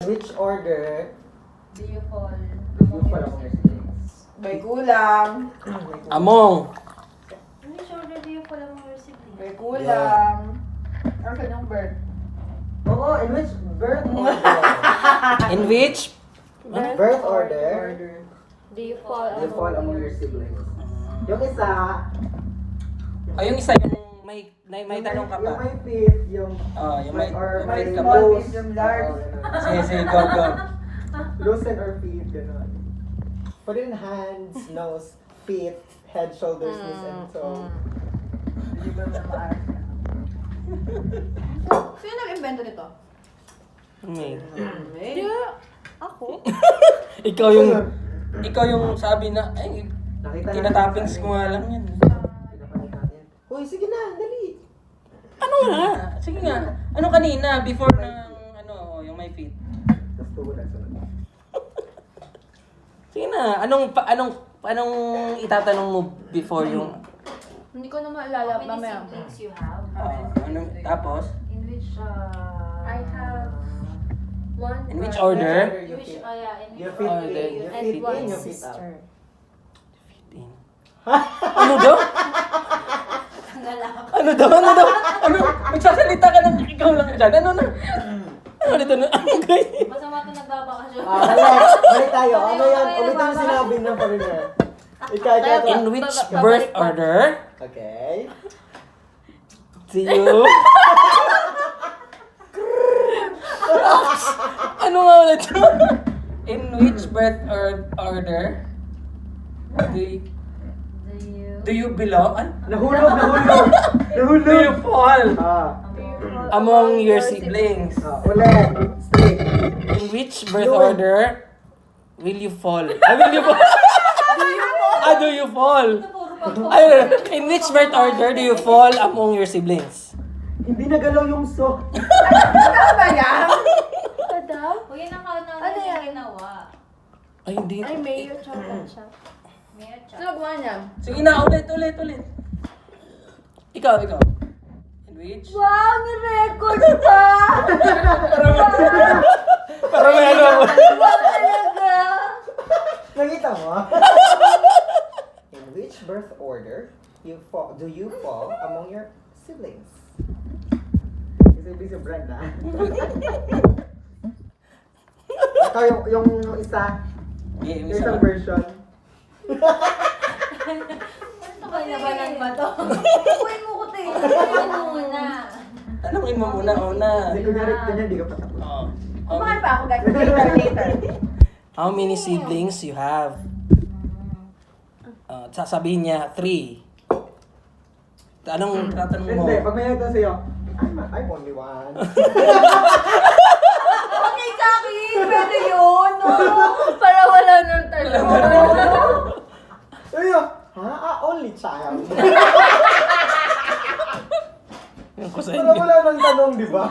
which order Do you fall you fall among your siblings? May kulang. Among. In which order do you fall among your siblings? May kulang. Ano sa yung birth? Oo, in which birth order? In which? Birth order, Do you fall you fall among your siblings. Yung isa, Yung isa yung may tanong ka yung pa. may feet, yung Yung may or may may ka small, pa. medium, large. Sige, go, go. Loosen or feet, gano'n. Put in hands, nose, feet, head, shoulders, knees, and toe. Hindi ba naman maaari? Sino nag-invento nito? May. May. Ako? Ikaw yung sabi na, ay, Nakita tinatoppings ko nga lang yan. Pinapalit natin. Uy, sige na, dali. Ano nga? Sige nga. Ano kanina, before ng, yung may feet? Tapos tuhod ang sunod. Sige na. Anong itatanong mo before yung, Hindi ko na maalala. How many Mamaya. siblings you have? tapos? In which, I have one In which brother. order? In which, in You which fit Oh, in, then- you and fit in, one you fit out. sister. Ano daw? Nalak. Ano daw? Magsasalita ka lang, ikaw lang dyan. Ano na? Ano dito na? Okay. Masama ito nagbabakasyon. Balik tayo. Ano yan? Ulit yung sinabi ng foreigner. Ikaw. In which birth order Okay. do you... Ano nga ulit? In which birth order do you belong? Nahulog. Do you fall Ah. among your siblings? Ulit. Straight. In which birth order will you fall? Will you fall? Do you fall? In which birth order do you fall among your siblings? Hindi nagalaw yung so. Ano ba yan? Ito daw? Uy, yun ang kauna Ano niya yan? ginawa. Ay, hindi. Ay, mayo chocolate siya. Meron siya. Sino gawa niya? Sige na, ulit. Ikaw. In which? Wow, ni-record pa! Para may ano. Talaga! Nakita mo? In which birth order do you fall among your siblings? Kasi ibig si Brenda. Ito yung isa. Okay, Yung isang version. Ano ba labanan ba to? Uy mo ko tayo. Ano muna? Tanungin mo muna. Kasi kunyari di ka patapos. Kumakan pa ako, guys. Later. How many siblings you have? Sasabihin niya, 3. Tatanong mo. Hindi, pag may nagtanong sa'yo, I'm only one. Okay, Jackie! Pwede yun! No? Para wala nang tanong. Ayun, only child. Yung ko sa Wala inyo. nang tanong, di ba?